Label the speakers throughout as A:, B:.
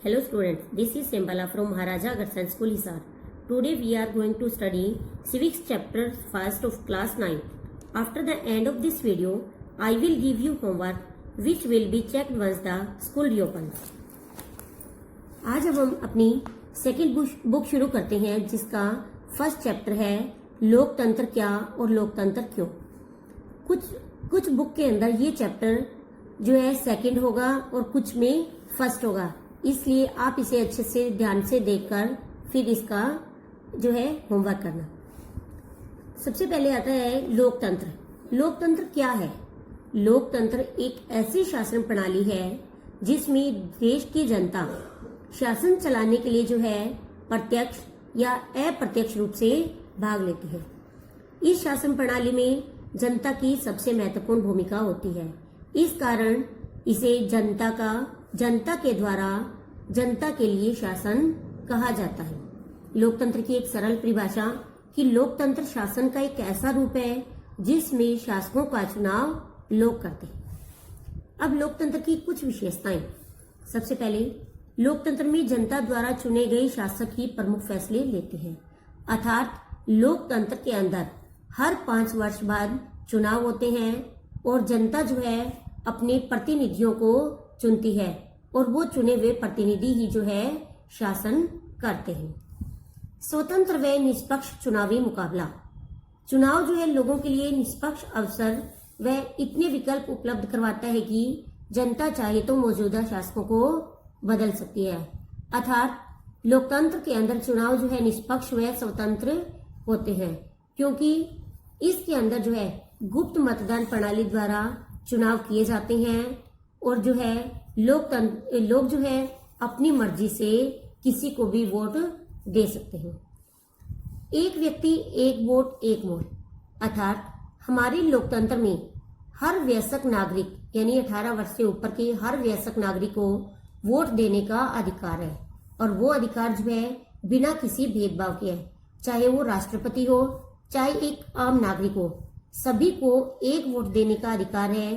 A: Hello students, this is Sembala from Maharaja Agarsan School Hisar. Today we are going to study Civics chapter 1st of class 9. After the end of this video, I will give you homework which will be checked once the school reopens. आज अब हम अपनी second book शुरू करते हैं जिसका first chapter है लोकतंत्र क्या और लोकतंत्र क्यों। कुछ बुक के अंदर ये चैप्टर जो है सेकेंड होगा और कुछ में फर्स्ट होगा, इसलिए आप इसे अच्छे से ध्यान से देखकर फिर इसका जो है होमवर्क करना। सबसे पहले आता है लोकतंत्र। लोकतंत्र क्या है? लोकतंत्र एक ऐसी शासन प्रणाली है जिसमें देश की जनता शासन चलाने के लिए जो है प्रत्यक्ष या अप्रत्यक्ष रूप से भाग लेती है। इस शासन प्रणाली में जनता की सबसे महत्वपूर्ण भूमिका होती है। इस कारण इसे जनता के द्वारा जनता के लिए शासन कहा जाता है। लोकतंत्र की एक सरल परिभाषा कि लोकतंत्र शासन का एक ऐसा रूप है जिसमें शासकों का चुनाव लोग करते हैं। अब लोकतंत्र की कुछ विशेषताएं। सबसे पहले लोकतंत्र में जनता द्वारा चुने गए शासक ही प्रमुख फैसले लेते हैं, अर्थात लोकतंत्र के अंदर हर 5 वर्ष बाद चुनाव होते हैं और जनता जो है अपने प्रतिनिधियों को चुनती है और वो चुने हुए प्रतिनिधि ही जो है शासन करते हैं। स्वतंत्र व निष्पक्ष चुनावी मुकाबला। चुनाव जो है लोगों के लिए निष्पक्ष अवसर व इतने विकल्प उपलब्ध करवाता है कि जनता चाहे तो मौजूदा शासकों को बदल सकती है। अर्थात लोकतंत्र के अंदर चुनाव जो है निष्पक्ष व स्वतंत्र होते हैं, क्योंकि इसके अंदर जो है गुप्त मतदान प्रणाली द्वारा चुनाव किए जाते हैं और जो है लोग जो है अपनी मर्जी से किसी को भी वोट दे सकते हैं। एक व्यक्ति एक वोट एक मोड़, अर्थात हमारे लोकतंत्र में हर वयस्क नागरिक यानी 18 वर्ष से ऊपर के हर वयस्क नागरिक को वोट देने का अधिकार है और वो अधिकार जो है बिना किसी भेदभाव के है, चाहे वो राष्ट्रपति हो चाहे एक आम नागरिक हो, सभी को एक वोट देने का अधिकार है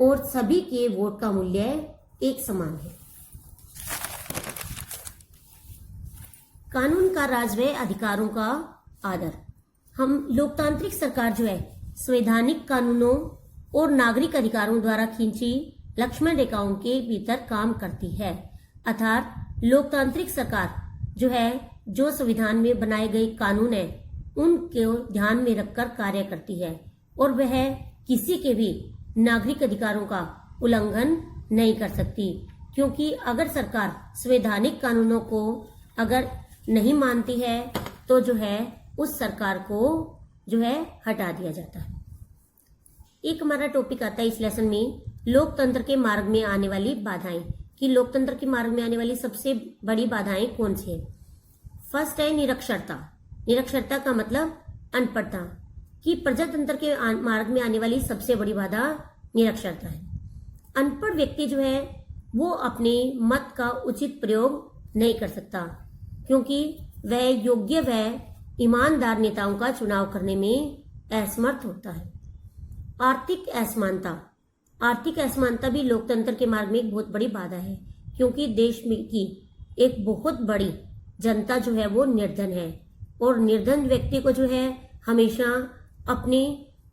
A: और सभी के वोट का मूल्य एक समान है। कानून का राज व अधिकारों का आदर। हम लोकतांत्रिक सरकार जो है संवैधानिक कानूनों और नागरिक अधिकारों द्वारा खींची लक्ष्मण रेखाओं के भीतर काम करती है, अर्थात लोकतांत्रिक सरकार जो है जो संविधान में बनाए गए कानून है उनको ध्यान में रखकर कार्य करती है और वह किसी के भी नागरिक अधिकारों का उल्लंघन नहीं कर सकती, क्योंकि अगर सरकार संवैधानिक कानूनों को अगर नहीं मानती है तो जो है उस सरकार को जो है हटा दिया जाता है। एक हमारा टॉपिक आता है इस लेसन में लोकतंत्र के मार्ग में आने वाली बाधाएं, कि लोकतंत्र के मार्ग में आने वाली सबसे बड़ी बाधाएं कौन सी है। फर्स्ट है निरक्षरता। निरक्षरता का मतलब अनपढ़ता, कि प्रजातंत्र के मार्ग में आने वाली सबसे बड़ी बाधा निरक्षरता है। अनपढ़ व्यक्ति जो है वो अपने मत का उचित प्रयोग नहीं कर सकता, क्योंकि वह योग्य व ईमानदार नेताओं का चुनाव करने में असमर्थ होता है। आर्थिक असमानता। आर्थिक असमानता भी लोकतंत्र के मार्ग में एक बहुत बड़ी बाधा है, क्योंकि देश में की एक बहुत बड़ी जनता जो है वो निर्धन है और निर्धन व्यक्ति को जो है हमेशा अपने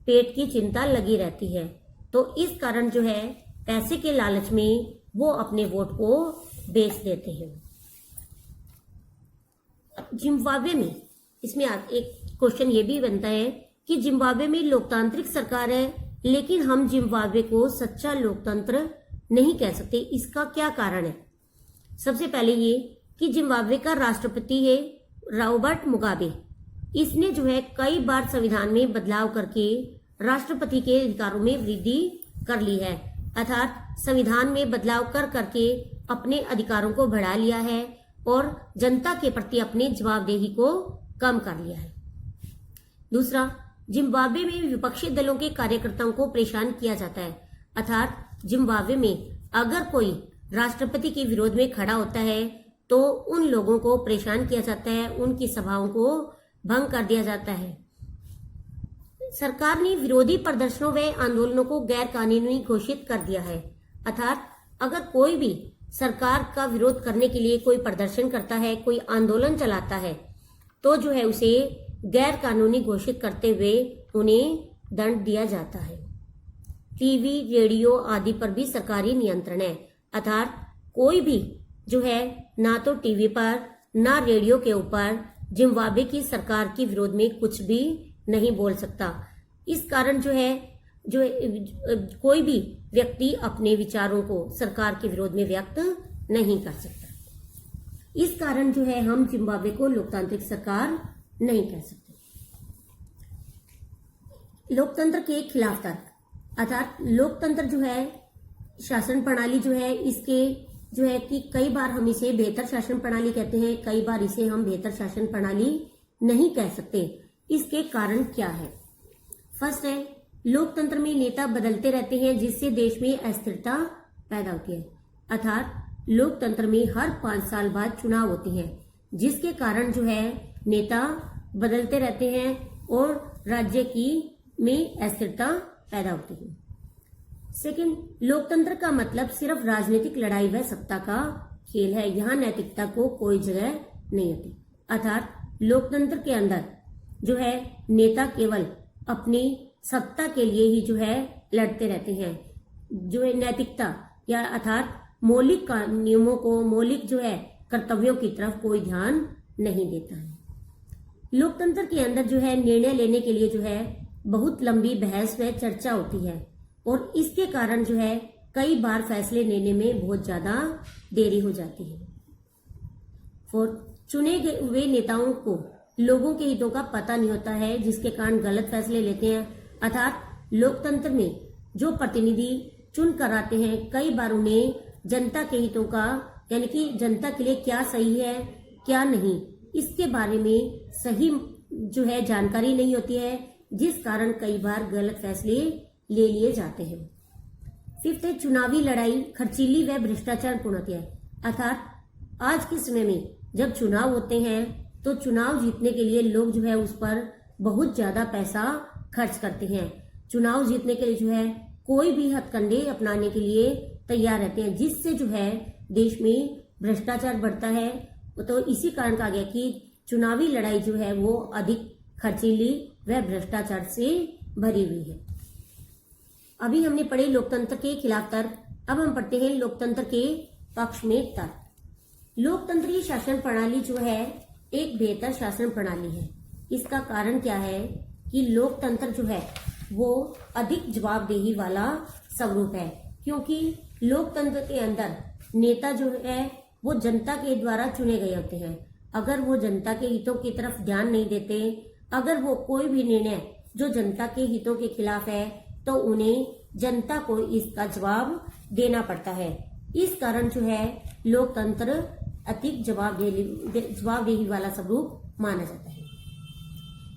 A: पेट की चिंता लगी रहती है, तो इस कारण जो है पैसे के लालच में वो अपने वोट को बेच देते हैं। जिम्बाब्वे में इसमें एक क्वेश्चन ये भी बनता है कि जिम्बाब्वे में लोकतांत्रिक सरकार है लेकिन हम जिम्बाब्वे को सच्चा लोकतंत्र नहीं कह सकते, इसका क्या कारण है? सबसे पहले ये कि जिम्बाब्वे का राष्ट्रपति है रॉबर्ट मुगाबे। इसने जो है कई बार संविधान में बदलाव करके राष्ट्रपति के अधिकारों में वृद्धि कर ली है, अर्थात संविधान में बदलाव करके अपने अधिकारों को बढ़ा लिया है और जनता के प्रति अपनी जवाबदेही को कम कर लिया है। दूसरा, जिम्बाब्वे में विपक्षी दलों के कार्यकर्ताओं को परेशान किया जाता है, अर्थात जिम्बाब्वे में अगर कोई राष्ट्रपति के विरोध में खड़ा होता है तो उन लोगों को परेशान किया जाता है, उनकी सभाओं को भंग कर दिया जाता है। सरकार ने विरोधी प्रदर्शनों व आंदोलनों को गैर कानूनी घोषित कर दिया है, अर्थात अगर कोई भी सरकार का विरोध करने के लिए कोई प्रदर्शन करता है, कोई आंदोलन चलाता है, तो जो है उसे गैर कानूनी घोषित करते हुए उन्हें दंड दिया जाता है। टीवी, रेडियो आदि पर भी सरकारी नियंत्रण है, अर्थात कोई भी जो है ना तो टीवी पर ना रेडियो के ऊपर जिम्बाब्वे की सरकार के विरोध में कुछ भी नहीं बोल सकता। इस कारण जो है कोई भी व्यक्ति अपने विचारों को सरकार के विरोध में व्यक्त नहीं कर सकता। इस कारण जो है हम जिम्बाब्वे को लोकतांत्रिक सरकार नहीं कह सकते। लोकतंत्र के खिलाफ तर्क, अर्थात लोकतंत्र जो है शासन प्रणाली जो है इसके जो है कि कई बार हम इसे बेहतर शासन प्रणाली कहते हैं, कई बार इसे हम बेहतर शासन प्रणाली नहीं कह सकते। इसके कारण क्या है? फर्स्ट है, लोकतंत्र में नेता बदलते रहते हैं जिससे देश में अस्थिरता पैदा होती है, अर्थात लोकतंत्र में हर 5 साल बाद चुनाव होते हैं जिसके कारण जो है नेता बदलते रहते हैं और राज्य की में अस्थिरता पैदा होती है। सेकंड, लोकतंत्र का मतलब सिर्फ राजनीतिक लड़ाई व सत्ता का खेल है, यहाँ नैतिकता को कोई जगह नहीं होती, अर्थात लोकतंत्र के अंदर जो है नेता केवल अपनी सत्ता के लिए ही जो है लड़ते रहते हैं, जो है नैतिकता या अर्थात मौलिक नियमों को, मौलिक जो है कर्तव्यों की तरफ कोई ध्यान नहीं देता है। लोकतंत्र के अंदर जो है निर्णय लेने के लिए जो है बहुत लंबी बहस व चर्चा होती है और इसके कारण जो है कई बार फैसले लेने में बहुत ज्यादा देरी हो जाती है। फोर्थ, चुने गए हुए नेताओं को लोगों के हितों का पता नहीं होता है जिसके कारण गलत फैसले लेते हैं, अर्थात लोकतंत्र में जो प्रतिनिधि चुन कर आते हैं कई बार उन्हें जनता के हितों का यानी कि जनता के लिए क्या सही है क्या नहीं इसके बारे में सही जो है जानकारी नहीं होती है, जिस कारण कई बार गलत फैसले ले लिए जाते हैं। फिफ्थ है, चुनावी लड़ाई खर्चीली व भ्रष्टाचार पूर्ण होती है, अर्थात आज के समय में जब चुनाव होते हैं तो चुनाव जीतने के लिए लोग जो है उस पर बहुत ज्यादा पैसा खर्च करते हैं। चुनाव जीतने के लिए जो है कोई भी हथकंडे अपनाने के लिए तैयार रहते हैं, जिससे जो है देश में भ्रष्टाचार बढ़ता है। तो इसी कारण कहा गया कि चुनावी लड़ाई जो है वो अधिक खर्चीली व भ्रष्टाचार से भरी हुई है। अभी हमने पढ़े लोकतंत्र के खिलाफ तर्क, अब हम पढ़ते हैं लोकतंत्र के पक्ष में तर्क। लोकतंत्रीय शासन प्रणाली जो है एक बेहतर शासन प्रणाली है। इसका कारण क्या है कि लोकतंत्र जो है वो अधिक जवाबदेही वाला स्वरूप है, क्योंकि लोकतंत्र के अंदर नेता जो है वो जनता के द्वारा चुने गए होते हैं। अगर वो जनता के हितों की तरफ ध्यान नहीं देते, अगर वो कोई भी निर्णय जो जनता के हितों के खिलाफ है तो उन्हें जनता को इसका जवाब देना पड़ता है। इस कारण जो है लोकतंत्र अधिक जवाबदेही वाला स्वरूप माना जाता है।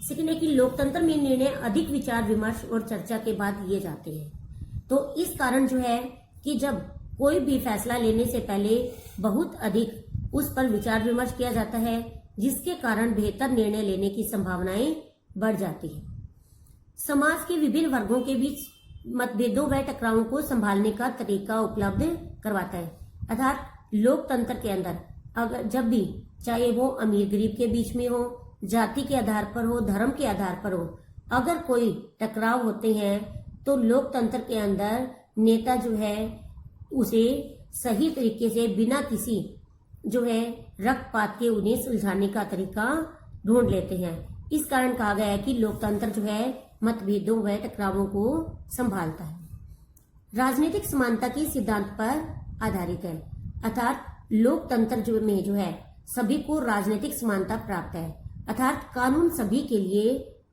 A: सेकेंड है कि लोकतंत्र में निर्णय अधिक विचार विमर्श और चर्चा के बाद लिए जाते हैं। तो इस कारण जो है कि जब कोई भी फैसला लेने से पहले बहुत अधिक उस पर विचार विमर्श किया जाता है, जिसके कारण बेहतर निर्णय लेने की संभावनाएं बढ़ जाती है। समाज के विभिन्न वर्गों के बीच मतभेदों व टकरावों को संभालने का तरीका उपलब्ध करवाता है, अर्थात लोकतंत्र के अंदर अगर जब भी चाहे वो अमीर गरीब के बीच में हो, जाति के आधार पर हो, धर्म के आधार पर हो, अगर कोई टकराव होते हैं तो लोकतंत्र के अंदर नेता जो है उसे सही तरीके से बिना किसी जो है रक्तपात के उन्हें सुलझाने का तरीका ढूंढ लेते हैं। इस कारण कहा गया है कि लोकतंत्र जो है मतभेदों व टकरावों को संभालता है। राजनीतिक समानता के सिद्धांत पर आधारित है, अर्थात लोकतंत्र जो है सभी को राजनीतिक समानता प्राप्त है, अर्थात कानून सभी के लिए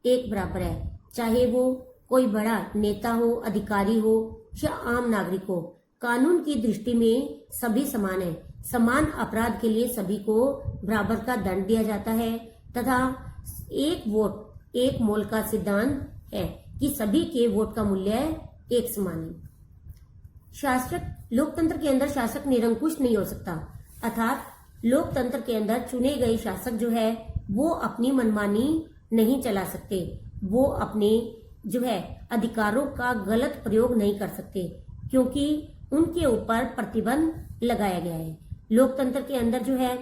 A: एक बराबर है, चाहे वो कोई बड़ा नेता हो, अधिकारी हो या आम नागरिक हो। कानून की दृष्टि में सभी समान है। समान अपराध के लिए सभी को बराबर का दंड दिया जाता है तथा एक वोट एक मोल का सिद्धांत है कि सभी के वोट का मूल्य एक समान है। शासक लोकतंत्र के अंदर शासक निरंकुश नहीं हो सकता, अर्थात लोकतंत्र के अंदर चुने गए शासक जो है वो अपनी मनमानी नहीं चला सकते, वो अपने जो है अधिकारों का गलत प्रयोग नहीं कर सकते, क्योंकि उनके ऊपर प्रतिबंध लगाया गया है। लोकतंत्र के अंदर जो है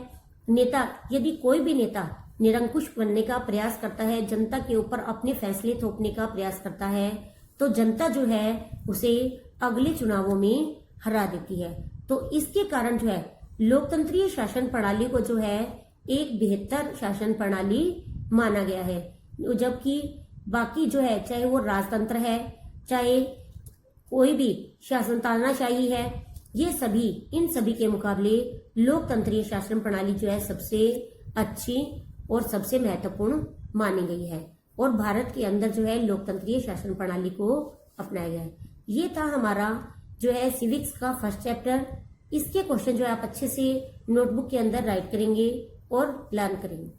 A: नेता, यदि कोई भी नेता निरंकुश बनने का प्रयास करता है, जनता के ऊपर अपने फैसले थोपने का प्रयास करता है, तो जनता जो है उसे अगले चुनावों में हरा देती है। तो इसके कारण जो है लोकतंत्रीय शासन प्रणाली को जो है एक बेहतर शासन प्रणाली माना गया है, जबकि बाकी जो है चाहे वो राजतंत्र है, चाहे कोई भी शासन तानाशाही है, ये सभी इन सभी के मुकाबले लोकतंत्रीय शासन प्रणाली जो है सबसे अच्छी और सबसे महत्वपूर्ण मानी गई है और भारत के अंदर जो है लोकतंत्रीय शासन प्रणाली को अपनाया गया है। ये था हमारा जो है सिविक्स का फर्स्ट चैप्टर। इसके क्वेश्चन जो है आप अच्छे से नोटबुक के अंदर राइट करेंगे और लर्न करेंगे।